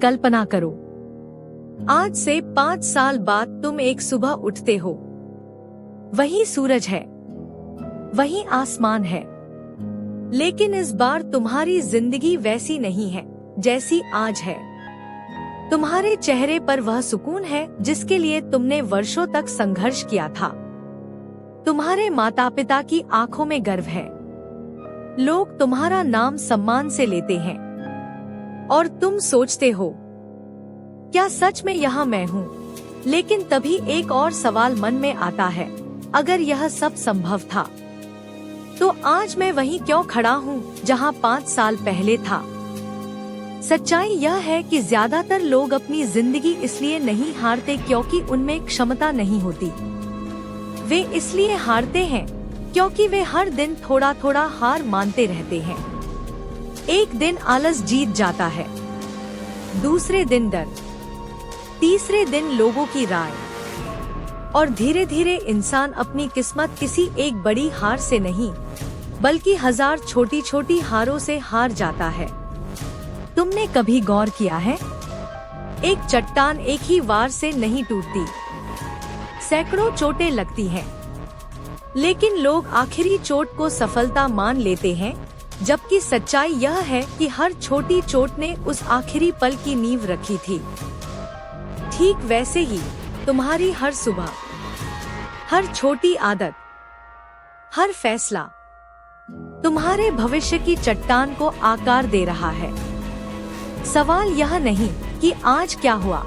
कल्पना करो, आज से 5 साल बाद तुम एक सुबह उठते हो। वही सूरज है, वही आसमान है, लेकिन इस बार तुम्हारी जिंदगी वैसी नहीं है जैसी आज है। तुम्हारे चेहरे पर वह सुकून है जिसके लिए तुमने वर्षों तक संघर्ष किया था। तुम्हारे माता पिता की आंखों में गर्व है, लोग तुम्हारा नाम सम्मान से लेते हैं और तुम सोचते हो, क्या सच में यहाँ मैं हूँ? लेकिन तभी एक और सवाल मन में आता है, अगर यह सब संभव था तो आज मैं वहीं क्यों खड़ा हूँ जहाँ 5 साल पहले था? सच्चाई यह है कि ज्यादातर लोग अपनी जिंदगी इसलिए नहीं हारते क्योंकि उनमें क्षमता नहीं होती। वे इसलिए हारते हैं क्योंकि वे हर दिन थोड़ा थोड़ा हार मानते रहते हैं। एक दिन आलस जीत जाता है, दूसरे दिन डर, तीसरे दिन लोगों की राय, और धीरे धीरे इंसान अपनी किस्मत किसी एक बड़ी हार से नहीं बल्कि 1000 छोटी छोटी हारों से हार जाता है। तुमने कभी गौर किया है, एक चट्टान एक ही वार से नहीं टूटती, सैकड़ों चोटें लगती हैं, लेकिन लोग आखिरी चोट को सफलता मान लेते हैं, जबकि सच्चाई यह है कि हर छोटी चोट ने उस आखिरी पल की नींव रखी थी। ठीक वैसे ही तुम्हारी हर सुबह, हर छोटी आदत, हर फैसला तुम्हारे भविष्य की चट्टान को आकार दे रहा है। सवाल यह नहीं कि आज क्या हुआ,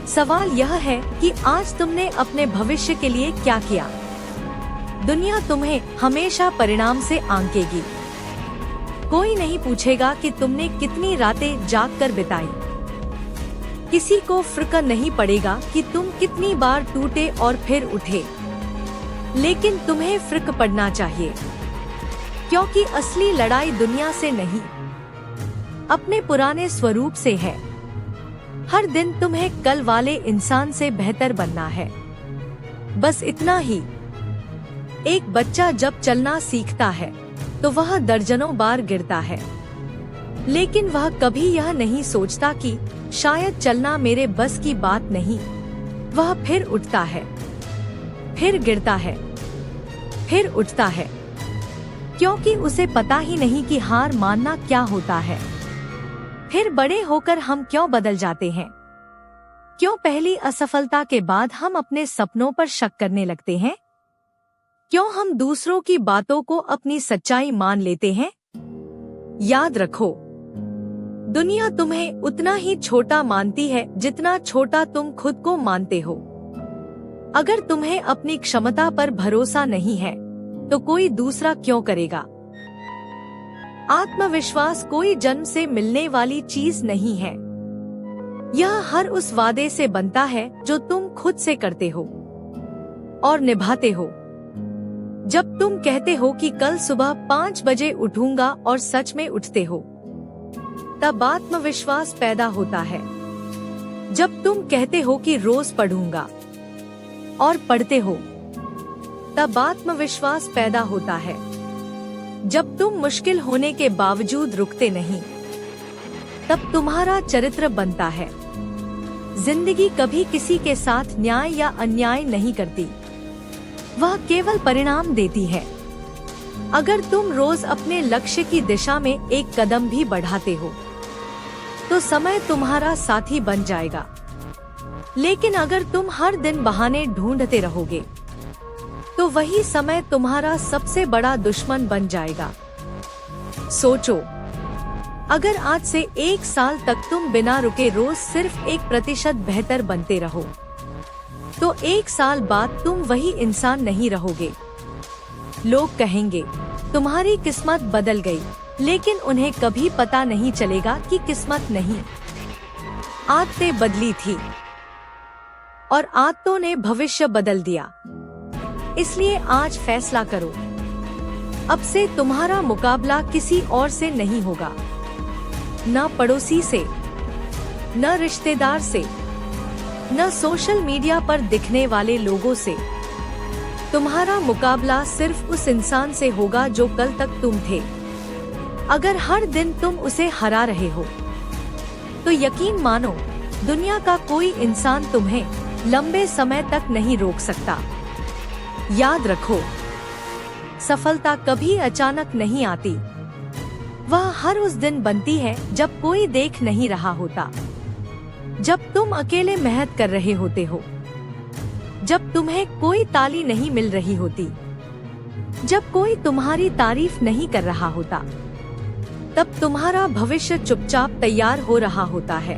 सवाल यह है कि आज तुमने अपने भविष्य के लिए क्या किया। दुनिया तुम्हें हमेशा परिणाम से आंकेगी। कोई नहीं पूछेगा कि तुमने कितनी रातें जागकर बिताई। किसी को फर्क नहीं पड़ेगा कि तुम कितनी बार टूटे और फिर उठे, लेकिन तुम्हें फर्क पड़ना चाहिए, क्योंकि असली लड़ाई दुनिया से नहीं, अपने पुराने स्वरूप से है। हर दिन तुम्हें कल वाले इंसान से बेहतर बनना है, बस इतना ही। एक बच्चा जब चलना सीखता है तो वह दर्जनों बार गिरता है, लेकिन वह कभी यह नहीं सोचता कि शायद चलना मेरे बस की बात नहीं। वह फिर उठता है, फिर गिरता है, फिर उठता है, क्योंकि उसे पता ही नहीं कि हार मानना क्या होता है। फिर बड़े होकर हम क्यों बदल जाते हैं? क्यों पहली असफलता के बाद हम अपने सपनों पर शक करने लगते हैं? क्यों हम दूसरों की बातों को अपनी सच्चाई मान लेते हैं? याद रखो, दुनिया तुम्हें उतना ही छोटा मानती है जितना छोटा तुम खुद को मानते हो। अगर तुम्हें अपनी क्षमता पर भरोसा नहीं है तो कोई दूसरा क्यों करेगा? आत्मविश्वास कोई जन्म से मिलने वाली चीज नहीं है। यह हर उस वादे से बनता है जो तुम खुद से करते हो और निभाते हो। जब तुम कहते हो कि कल सुबह 5 बजे उठूंगा और सच में उठते हो, तब आत्मविश्वास पैदा होता है। जब तुम कहते हो कि रोज पढ़ूंगा और पढ़ते हो, तब आत्मविश्वास पैदा होता है। जब तुम मुश्किल होने के बावजूद रुकते नहीं, तब तुम्हारा चरित्र बनता है। जिंदगी कभी किसी के साथ न्याय या अन्याय नहीं करती, वह केवल परिणाम देती है। अगर तुम रोज अपने लक्ष्य की दिशा में एक कदम भी बढ़ाते हो तो समय तुम्हारा साथी बन जाएगा, लेकिन अगर तुम हर दिन बहाने ढूंढते रहोगे तो वही समय तुम्हारा सबसे बड़ा दुश्मन बन जाएगा। सोचो, अगर आज से 1 साल तक तुम बिना रुके रोज सिर्फ 1% बेहतर बनते रहो तो 1 साल बाद तुम वही इंसान नहीं रहोगे। लोग कहेंगे तुम्हारी किस्मत बदल गई, लेकिन उन्हें कभी पता नहीं चलेगा कि किस्मत नहीं, आदतें बदली थी और आदतों ने भविष्य बदल दिया। इसलिए आज फैसला करो, अब से तुम्हारा मुकाबला किसी और से नहीं होगा, न पड़ोसी से, न रिश्तेदार से, न सोशल मीडिया पर दिखने वाले लोगों से। तुम्हारा मुकाबला सिर्फ उस इंसान से होगा जो कल तक तुम थे। अगर हर दिन तुम उसे हरा रहे हो तो यकीन मानो, दुनिया का कोई इंसान तुम्हें लंबे समय तक नहीं रोक सकता। याद रखो, सफलता कभी अचानक नहीं आती। वह हर उस दिन बनती है जब कोई देख नहीं रहा होता, जब तुम अकेले मेहनत कर रहे होते हो, जब तुम्हें कोई ताली नहीं मिल रही होती, जब कोई तुम्हारी तारीफ नहीं कर रहा होता, तब तुम्हारा भविष्य चुपचाप तैयार हो रहा होता है।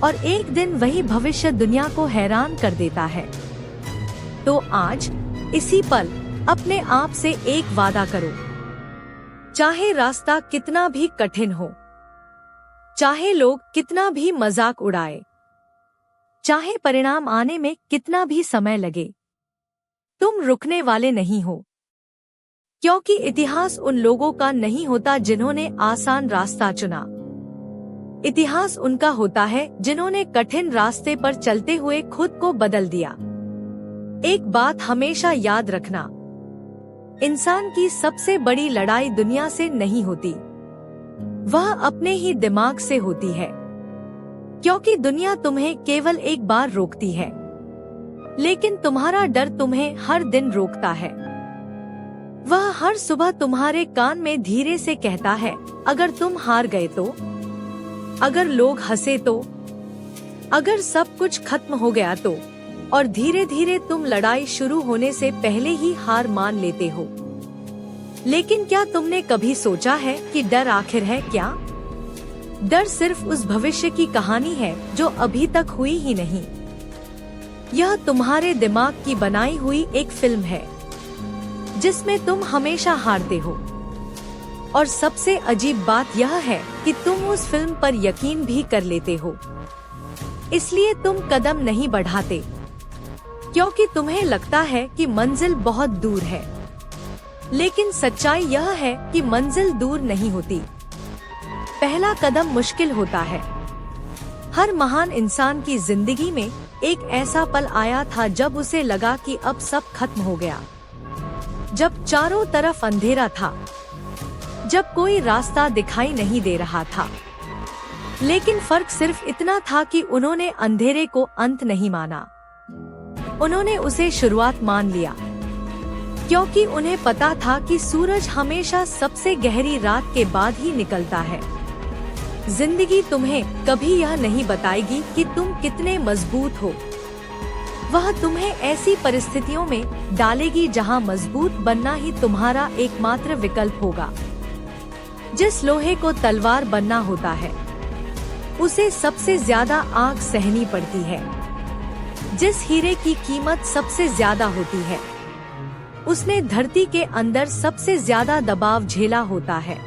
और एक दिन वही भविष्य दुनिया को हैरान कर देता है। तो आज इसी पल अपने आप से एक वादा करो, चाहे रास्ता कितना भी कठिन हो, चाहे लोग कितना भी मजाक उड़ाए, चाहे परिणाम आने में कितना भी समय लगे, तुम रुकने वाले नहीं हो। क्योंकि इतिहास उन लोगों का नहीं होता जिन्होंने आसान रास्ता चुना। इतिहास उनका होता है जिन्होंने कठिन रास्ते पर चलते हुए खुद को बदल दिया। एक बात हमेशा याद रखना, इंसान की सबसे बड़ी लड़ाई दुनिया से नहीं होती, वह अपने ही दिमाग से होती है। क्योंकि दुनिया तुम्हें केवल एक बार रोकती है, लेकिन तुम्हारा डर तुम्हें हर दिन रोकता है। वह हर सुबह तुम्हारे कान में धीरे से कहता है, अगर तुम हार गए तो, अगर लोग हंसे तो, अगर सब कुछ खत्म हो गया तो, और धीरे धीरे तुम लड़ाई शुरू होने से पहले ही हार मान लेते हो। लेकिन क्या तुमने कभी सोचा है कि डर आखिर है क्या? डर सिर्फ उस भविष्य की कहानी है जो अभी तक हुई ही नहीं। यह तुम्हारे दिमाग की बनाई हुई एक फिल्म है जिसमें तुम हमेशा हारते हो। और सबसे अजीब बात यह है कि तुम उस फिल्म पर यकीन भी कर लेते हो। इसलिए तुम कदम नहीं बढ़ाते, क्योंकि तुम्हें लगता है कि मंजिल बहुत दूर है। लेकिन सच्चाई यह है कि मंजिल दूर नहीं होती, पहला कदम मुश्किल होता है। हर महान इंसान की जिंदगी में एक ऐसा पल आया था जब उसे लगा कि अब सब खत्म हो गया, जब चारों तरफ अंधेरा था, जब कोई रास्ता दिखाई नहीं दे रहा था। लेकिन फर्क सिर्फ इतना था कि उन्होंने अंधेरे को अंत नहीं माना, उन्होंने उसे शुरुआत मान लिया। क्योंकि उन्हें पता था कि सूरज हमेशा सबसे गहरी रात के बाद ही निकलता है। जिंदगी तुम्हें कभी यह नहीं बताएगी कि तुम कितने मजबूत हो, वह तुम्हें ऐसी परिस्थितियों में डालेगी जहां मजबूत बनना ही तुम्हारा एकमात्र विकल्प होगा। जिस लोहे को तलवार बनना होता है, उसे सबसे ज्यादा आग सहनी पड़ती है। जिस हीरे की कीमत सबसे ज्यादा होती है, उसने धरती के अंदर सबसे ज्यादा दबाव झेला होता है।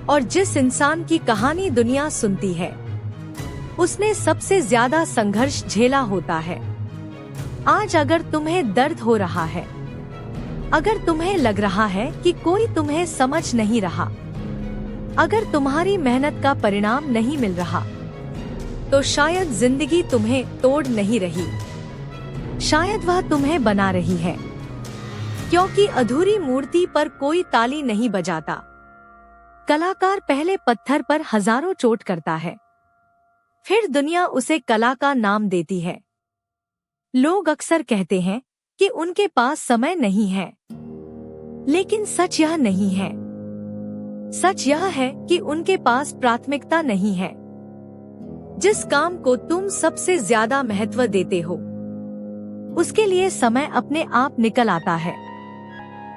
और जिस इंसान की कहानी दुनिया सुनती है, उसने सबसे ज्यादा संघर्ष झेला होता है। आज अगर तुम्हें दर्द हो रहा है, अगर तुम्हें लग रहा है कि कोई तुम्हें समझ नहीं रहा, अगर तुम्हारी मेहनत का परिणाम नहीं मिल रहा, तो शायद जिंदगी तुम्हें तोड़ नहीं रही, शायद वह तुम्हें बना रही है। क्योंकि अधूरी मूर्ति पर कोई ताली नहीं बजाता। कलाकार पहले पत्थर पर हजारों चोट करता है, फिर दुनिया उसे कला का नाम देती है। लोग अक्सर कहते हैं कि उनके पास समय नहीं है, लेकिन सच यह नहीं है। सच यह है कि उनके पास प्राथमिकता नहीं है। जिस काम को तुम सबसे ज्यादा महत्व देते हो, उसके लिए समय अपने आप निकल आता है।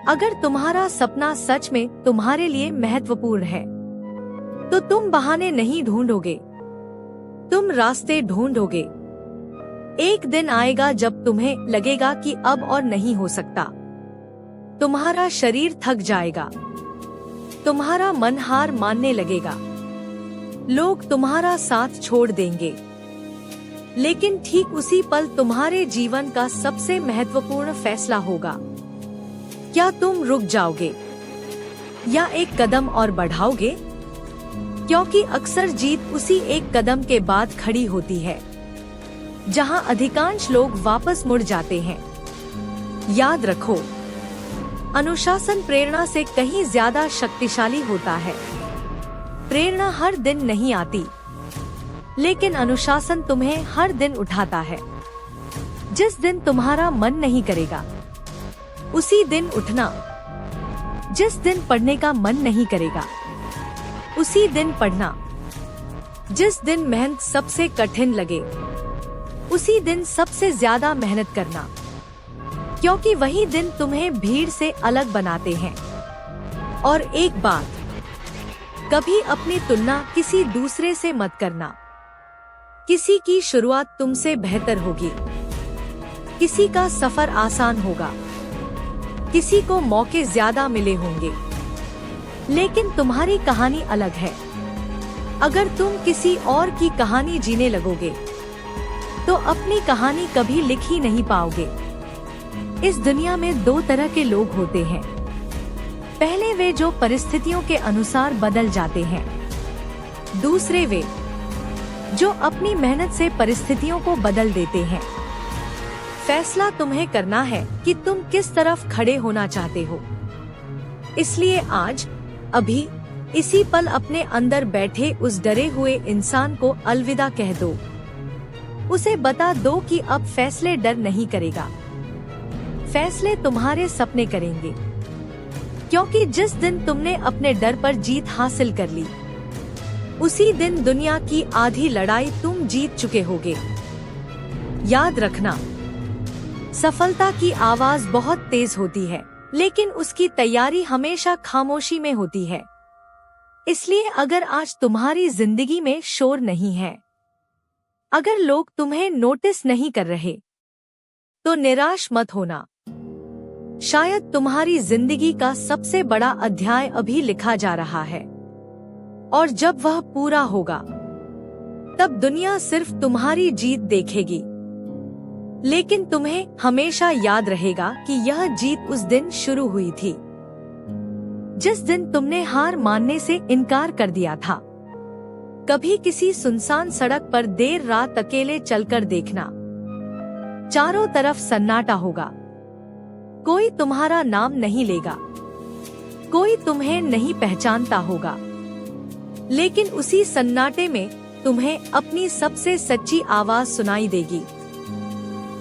अगर तुम्हारा सपना सच में तुम्हारे लिए महत्वपूर्ण है, तो तुम बहाने नहीं ढूंढोगे, तुम रास्ते ढूंढोगे। एक दिन आएगा जब तुम्हें लगेगा कि अब और नहीं हो सकता। तुम्हारा शरीर थक जाएगा, तुम्हारा मन हार मानने लगेगा, लोग तुम्हारा साथ छोड़ देंगे। लेकिन ठीक उसी पल तुम्हारे जीवन का सबसे महत्वपूर्ण फैसला होगा। क्या तुम रुक जाओगे या एक कदम और बढ़ाओगे? क्योंकि अक्सर जीत उसी एक कदम के बाद खड़ी होती है जहां अधिकांश लोग वापस मुड़ जाते हैं। याद रखो, अनुशासन प्रेरणा से कहीं ज्यादा शक्तिशाली होता है। प्रेरणा हर दिन नहीं आती, लेकिन अनुशासन तुम्हें हर दिन उठाता है। जिस दिन तुम्हारा मन नहीं करेगा उसी दिन उठना। जिस दिन पढ़ने का मन नहीं करेगा उसी दिन पढ़ना। जिस दिन मेहनत सबसे कठिन लगे उसी दिन सबसे ज्यादा मेहनत करना, क्योंकि वही दिन तुम्हें भीड़ से अलग बनाते हैं। और एक बात, कभी अपनी तुलना किसी दूसरे से मत करना। किसी की शुरुआत तुमसे बेहतर होगी, किसी का सफर आसान होगा, किसी को मौके ज्यादा मिले होंगे, लेकिन तुम्हारी कहानी अलग है। अगर तुम किसी और की कहानी जीने लगोगे तो अपनी कहानी कभी लिख ही नहीं पाओगे। इस दुनिया में दो तरह के लोग होते हैं। पहले वे जो परिस्थितियों के अनुसार बदल जाते हैं, दूसरे वे जो अपनी मेहनत से परिस्थितियों को बदल देते हैं। फैसला तुम्हें करना है कि तुम किस तरफ खड़े होना चाहते हो। इसलिए आज, अभी, इसी पल अपने अंदर बैठे उस डरे हुए इंसान को अलविदा कह दो। उसे बता दो कि अब फैसले डर नहीं करेगा, फैसले तुम्हारे सपने करेंगे। क्योंकि जिस दिन तुमने अपने डर पर जीत हासिल कर ली, उसी दिन दुनिया की आधी लड़ाई तुम जीत चुके होगे। याद रखना, सफलता की आवाज बहुत तेज होती है, लेकिन उसकी तैयारी हमेशा खामोशी में होती है। इसलिए अगर आज तुम्हारी जिंदगी में शोर नहीं है, अगर लोग तुम्हें नोटिस नहीं कर रहे, तो निराश मत होना। शायद तुम्हारी जिंदगी का सबसे बड़ा अध्याय अभी लिखा जा रहा है, और जब वह पूरा होगा तब दुनिया सिर्फ तुम्हारी जीत देखेगी। लेकिन तुम्हें हमेशा याद रहेगा कि यह जीत उस दिन शुरू हुई थी जिस दिन तुमने हार मानने से इनकार कर दिया था। कभी किसी सुनसान सड़क पर देर रात अकेले चलकर देखना, चारों तरफ सन्नाटा होगा। कोई तुम्हारा नाम नहीं लेगा, कोई तुम्हें नहीं पहचानता होगा, लेकिन उसी सन्नाटे में तुम्हें अपनी सबसे सच्ची आवाज सुनाई देगी।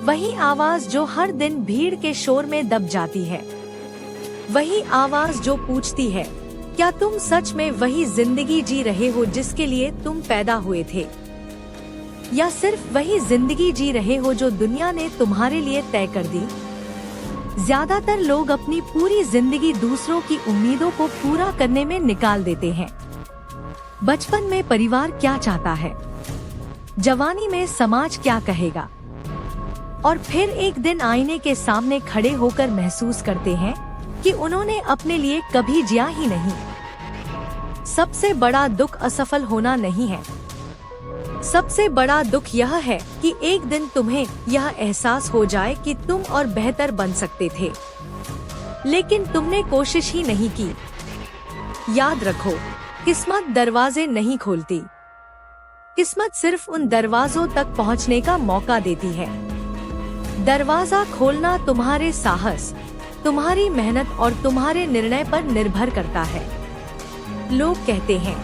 वही आवाज जो हर दिन भीड़ के शोर में दब जाती है, वही आवाज जो पूछती है, क्या तुम सच में वही जिंदगी जी रहे हो जिसके लिए तुम पैदा हुए थे, या सिर्फ वही जिंदगी जी रहे हो जो दुनिया ने तुम्हारे लिए तय कर दी। ज्यादातर लोग अपनी पूरी जिंदगी दूसरों की उम्मीदों को पूरा करने में निकाल देते हैं। बचपन में परिवार क्या चाहता है, जवानी में समाज क्या कहेगा, और फिर एक दिन आईने के सामने खड़े होकर महसूस करते हैं कि उन्होंने अपने लिए कभी जिया ही नहीं। सबसे बड़ा दुख असफल होना नहीं है, सबसे बड़ा दुख यह है कि एक दिन तुम्हें यह एहसास हो जाए कि तुम और बेहतर बन सकते थे, लेकिन तुमने कोशिश ही नहीं की। याद रखो, किस्मत दरवाजे नहीं खोलती, किस्मत सिर्फ उन दरवाजों तक पहुंचने का मौका देती है। दरवाजा खोलना तुम्हारे साहस, तुम्हारी मेहनत और तुम्हारे निर्णय पर निर्भर करता है। लोग कहते हैं,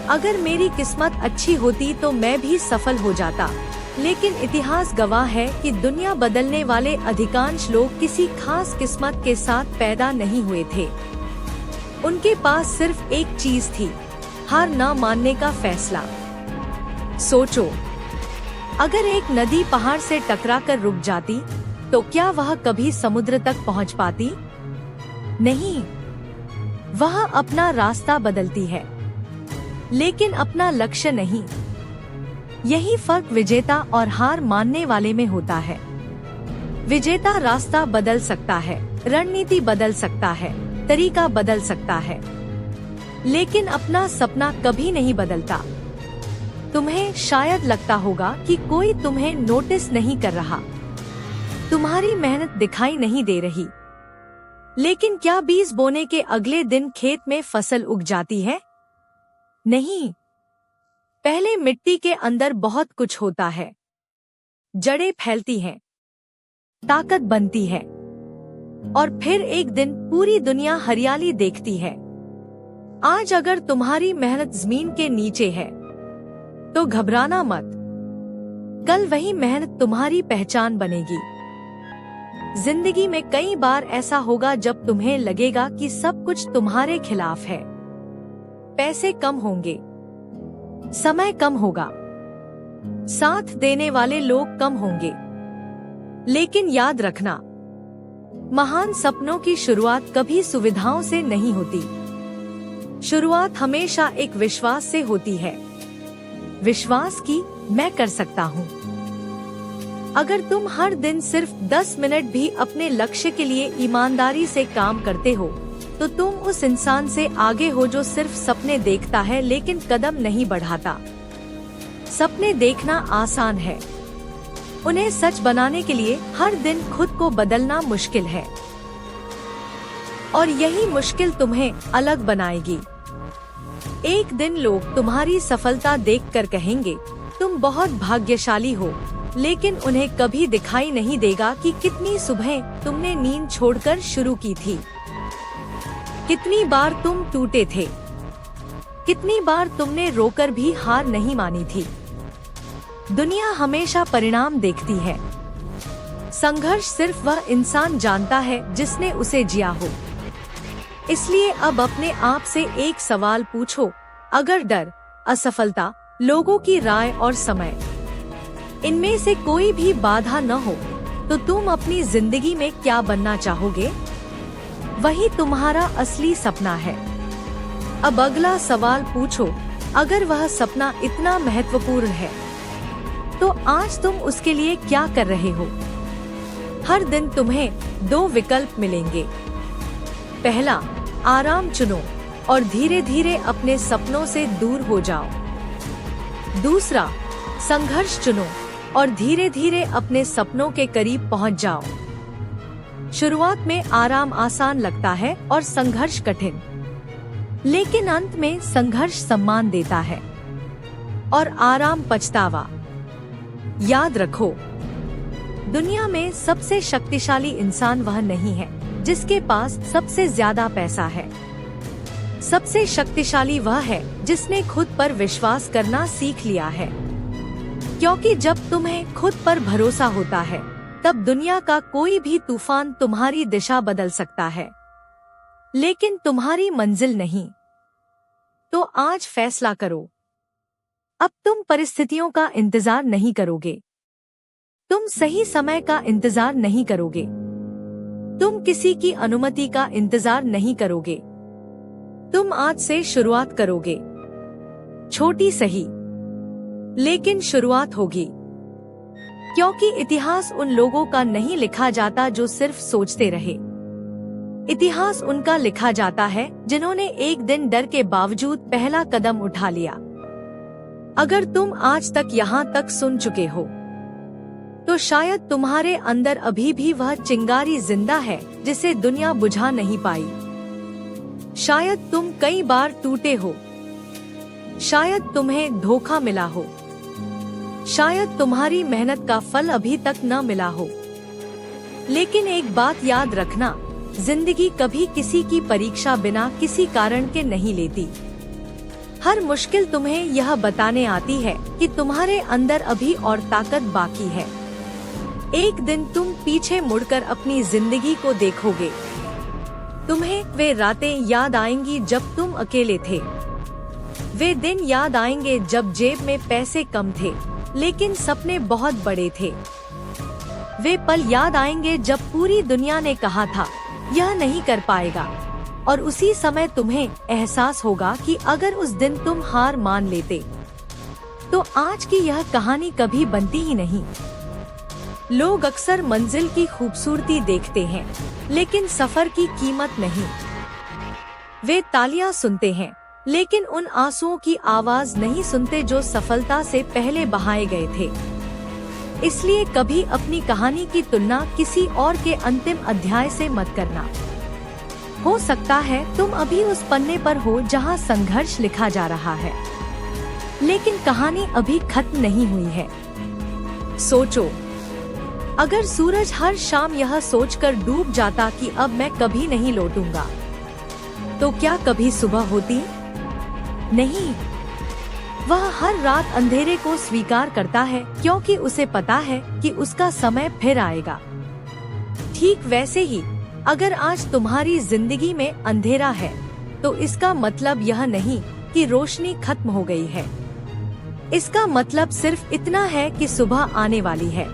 अगर मेरी किस्मत अच्छी होती तो मैं भी सफल हो जाता, लेकिन इतिहास गवाह है कि दुनिया बदलने वाले अधिकांश लोग किसी खास किस्मत के साथ पैदा नहीं हुए थे। उनके पास सिर्फ एक चीज थी, हार न मानने का फैसला। सोचो, अगर एक नदी पहाड़ से टकराकर रुक जाती तो क्या वह कभी समुद्र तक पहुंच पाती? नहीं, वह अपना रास्ता बदलती है, लेकिन अपना लक्ष्य नहीं। यही फर्क विजेता और हार मानने वाले में होता है। विजेता रास्ता बदल सकता है, रणनीति बदल सकता है, तरीका बदल सकता है, लेकिन अपना सपना कभी नहीं बदलता। तुम्हें शायद लगता होगा कि कोई तुम्हें नोटिस नहीं कर रहा, तुम्हारी मेहनत दिखाई नहीं दे रही, लेकिन क्या बीज बोने के अगले दिन खेत में फसल उग जाती है? नहीं, पहले मिट्टी के अंदर बहुत कुछ होता है। जड़ें फैलती हैं, ताकत बनती है, और फिर एक दिन पूरी दुनिया हरियाली देखती है। आज अगर तुम्हारी मेहनत जमीन के नीचे है, तो घबराना मत। कल वही मेहनत तुम्हारी पहचान बनेगी। जिंदगी में कई बार ऐसा होगा जब तुम्हें लगेगा कि सब कुछ तुम्हारे खिलाफ है। पैसे कम होंगे, समय कम होगा, साथ देने वाले लोग कम होंगे। लेकिन याद रखना, महान सपनों की शुरुआत कभी सुविधाओं से नहीं होती। शुरुआत हमेशा एक विश्वास से होती है। विश्वास की मैं कर सकता हूँ। अगर तुम हर दिन सिर्फ 10 मिनट भी अपने लक्ष्य के लिए ईमानदारी से काम करते हो, तो तुम उस इंसान से आगे हो जो सिर्फ सपने देखता है लेकिन कदम नहीं बढ़ाता। सपने देखना आसान है, उन्हें सच बनाने के लिए हर दिन खुद को बदलना मुश्किल है। और यही मुश्किल तुम्हें अलग बनाएगी। एक दिन लोग तुम्हारी सफलता देखकर कहेंगे, तुम बहुत भाग्यशाली हो, लेकिन उन्हें कभी दिखाई नहीं देगा कि कितनी सुबह तुमने नींद छोड़कर शुरू की थी, कितनी बार तुम टूटे थे, कितनी बार तुमने रोकर भी हार नहीं मानी थी। दुनिया हमेशा परिणाम देखती है। संघर्ष सिर्फ वह इंसान जानता है जिसने उसे जिया हो। इसलिए अब अपने आप से एक सवाल पूछो, अगर डर, असफलता, लोगों की राय और समय, इनमें से कोई भी बाधा न हो, तो तुम अपनी जिंदगी में क्या बनना चाहोगे? वही तुम्हारा असली सपना है। अब अगला सवाल पूछो, अगर वह सपना इतना महत्वपूर्ण है, तो आज तुम उसके लिए क्या कर रहे हो? हर दिन तुम्हें 2 विकल्प मिलेंगे। पहला, आराम चुनो और धीरे धीरे अपने सपनों से दूर हो जाओ। दूसरा, संघर्ष चुनो और धीरे धीरे अपने सपनों के करीब पहुंच जाओ। शुरुआत में आराम आसान लगता है और संघर्ष कठिन, लेकिन अंत में संघर्ष सम्मान देता है और आराम पछतावा। याद रखो, दुनिया में सबसे शक्तिशाली इंसान वह नहीं है जिसके पास सबसे ज्यादा पैसा है। सबसे शक्तिशाली वह है जिसने खुद पर विश्वास करना सीख लिया है। क्योंकि जब तुम्हें खुद पर भरोसा होता है, तब दुनिया का कोई भी तूफान तुम्हारी दिशा बदल सकता है, लेकिन तुम्हारी मंजिल नहीं। तो आज फैसला करो। अब तुम परिस्थितियों का इंतजार नहीं करोगे, तुम सही समय का इंतजार नहीं करोगे, तुम किसी की अनुमति का इंतजार नहीं करोगे। तुम आज से शुरुआत करोगे। छोटी सही, लेकिन शुरुआत होगी। क्योंकि इतिहास उन लोगों का नहीं लिखा जाता जो सिर्फ सोचते रहे। इतिहास उनका लिखा जाता है जिन्होंने एक दिन डर के बावजूद पहला कदम उठा लिया। अगर तुम आज तक यहाँ तक सुन चुके हो, तो शायद तुम्हारे अंदर अभी भी वह चिंगारी जिंदा है जिसे दुनिया बुझा नहीं पाई। शायद तुम कई बार टूटे हो, शायद तुम्हें धोखा मिला हो, शायद तुम्हारी मेहनत का फल अभी तक न मिला हो। लेकिन एक बात याद रखना, जिंदगी कभी किसी की परीक्षा बिना किसी कारण के नहीं लेती। हर मुश्किल तुम्हें यह बताने आती है कि तुम्हारे अंदर अभी और ताकत बाकी है। एक दिन तुम पीछे मुड़कर अपनी जिंदगी को देखोगे। तुम्हें वे रातें याद आएंगी जब तुम अकेले थे। वे दिन याद आएंगे जब जेब में पैसे कम थे, लेकिन सपने बहुत बड़े थे। वे पल याद आएंगे जब पूरी दुनिया ने कहा था, यह नहीं कर पाएगा, और उसी समय तुम्हें एहसास होगा कि अगर उस दिन तुम हार मान लेते, तो आज की यह कहानी कभी बनती ही नहीं। लोग अक्सर मंजिल की खूबसूरती देखते हैं, लेकिन सफर की कीमत नहीं। वे तालियां सुनते हैं, लेकिन उन आंसुओं की आवाज नहीं सुनते जो सफलता से पहले बहाए गए थे। इसलिए कभी अपनी कहानी की तुलना किसी और के अंतिम अध्याय से मत करना। हो सकता है तुम अभी उस पन्ने पर हो जहां संघर्ष लिखा जा रहा है, लेकिन कहानी अभी खत्म नहीं हुई है। सोचो, अगर सूरज हर शाम यह सोचकर डूब जाता कि अब मैं कभी नहीं लौटूंगा, तो क्या कभी सुबह होती? नहीं, वह हर रात अंधेरे को स्वीकार करता है क्योंकि उसे पता है कि उसका समय फिर आएगा। ठीक वैसे ही अगर आज तुम्हारी जिंदगी में अंधेरा है तो इसका मतलब यह नहीं कि रोशनी खत्म हो गई है। इसका मतलब सिर्फ इतना है कि सुबह आने वाली है,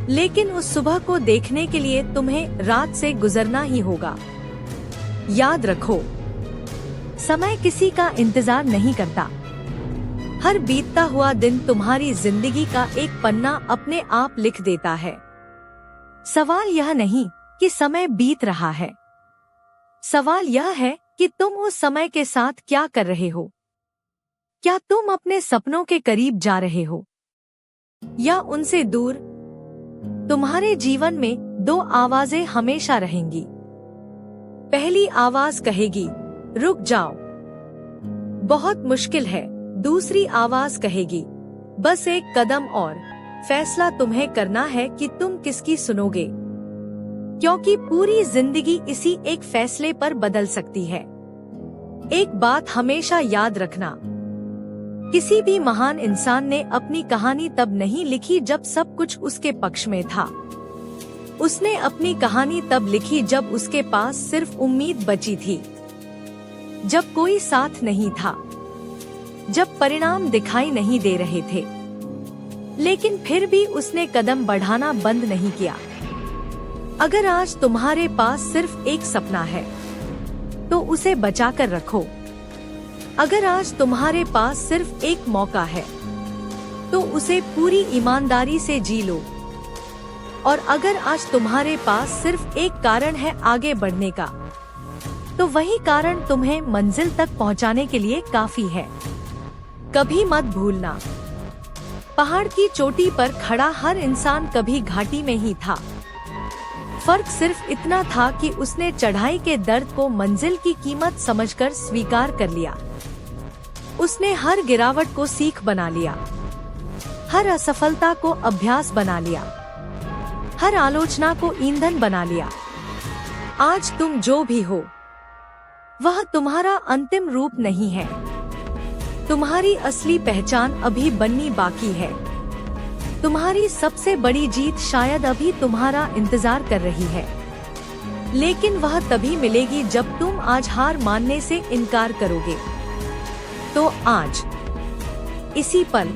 लेकिन उस सुबह को देखने के लिए तुम्हें रात से गुजरना ही होगा। याद रखो, समय किसी का इंतजार नहीं करता। हर बीतता हुआ दिन तुम्हारी जिंदगी का एक पन्ना अपने आप लिख देता है। सवाल यह नहीं कि समय बीत रहा है, सवाल यह है कि तुम उस समय के साथ क्या कर रहे हो। क्या तुम अपने सपनों के करीब जा रहे हो या उनसे दूर? तुम्हारे जीवन में दो आवाजें हमेशा रहेंगी। पहली आवाज कहेगी, रुक जाओ, बहुत मुश्किल है। दूसरी आवाज कहेगी, बस एक कदम और। फैसला तुम्हें करना है कि तुम किसकी सुनोगे, क्योंकि पूरी जिंदगी इसी एक फैसले पर बदल सकती है। एक बात हमेशा याद रखना, किसी भी महान इंसान ने अपनी कहानी तब नहीं लिखी जब सब कुछ उसके पक्ष में था। उसने अपनी कहानी तब लिखी जब उसके पास सिर्फ उम्मीद बची थी, जब कोई साथ नहीं था, जब परिणाम दिखाई नहीं दे रहे थे। लेकिन फिर भी उसने कदम बढ़ाना बंद नहीं किया। अगर आज तुम्हारे पास सिर्फ एक सपना है तो उसे बचा कर रखो। अगर आज तुम्हारे पास सिर्फ एक मौका है तो उसे पूरी ईमानदारी से जी लो। और अगर आज तुम्हारे पास सिर्फ एक कारण है आगे बढ़ने का, तो वही कारण तुम्हें मंजिल तक पहुंचाने के लिए काफी है। कभी मत भूलना, पहाड़ की चोटी पर खड़ा हर इंसान कभी घाटी में ही था। फर्क सिर्फ इतना था कि उसने चढ़ाई के दर्द को मंजिल की कीमत समझकर स्वीकार कर लिया। उसने हर गिरावट को सीख बना लिया, हर असफलता को अभ्यास बना लिया, हर आलोचना को ईंधन बना लिया। आज तुम जो भी हो, वह तुम्हारा अंतिम रूप नहीं है। तुम्हारी असली पहचान अभी बननी बाकी है। तुम्हारी सबसे बड़ी जीत शायद अभी तुम्हारा इंतजार कर रही है, लेकिन वह तभी मिलेगी जब तुम आज हार मानने से इनकार करोगे। तो आज इसी पल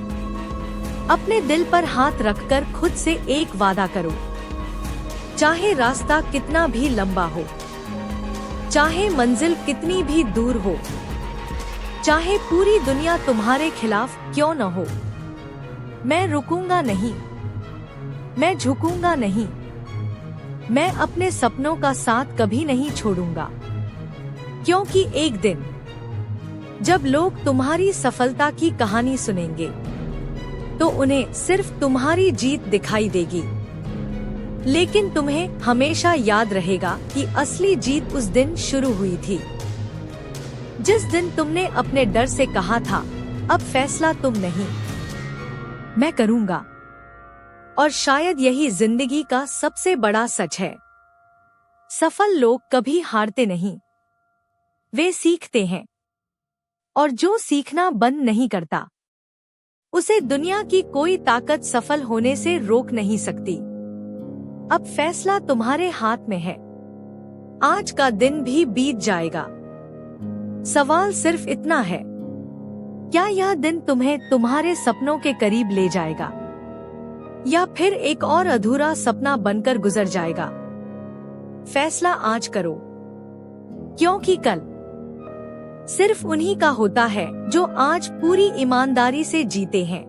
अपने दिल पर हाथ रखकर खुद से एक वादा करो, चाहे रास्ता कितना भी लंबा हो, चाहे मंजिल कितनी भी दूर हो, चाहे पूरी दुनिया तुम्हारे खिलाफ क्यों न हो, मैं रुकूंगा नहीं, मैं झुकूंगा नहीं, मैं अपने सपनों का साथ कभी नहीं छोड़ूंगा। क्योंकि एक दिन जब लोग तुम्हारी सफलता की कहानी सुनेंगे तो उन्हें सिर्फ तुम्हारी जीत दिखाई देगी, लेकिन तुम्हें हमेशा याद रहेगा कि असली जीत उस दिन शुरू हुई थी, जिस दिन तुमने अपने डर से कहा था, अब फैसला तुम नहीं, मैं करूंगा। और शायद यही जिंदगी का सबसे बड़ा सच है। सफल लोग कभी हारते नहीं, वे सीखते हैं। और जो सीखना बंद नहीं करता, उसे दुनिया की कोई ताकत सफल होने से रोक नहीं सकती। अब फैसला तुम्हारे हाथ में है। आज का दिन भी बीत जाएगा। सवाल सिर्फ इतना है, क्या यह दिन तुम्हें तुम्हारे सपनों के करीब ले जाएगा या फिर एक और अधूरा सपना बनकर गुजर जाएगा? फैसला आज करो, क्योंकि कल सिर्फ उन्हीं का होता है जो आज पूरी ईमानदारी से जीते हैं।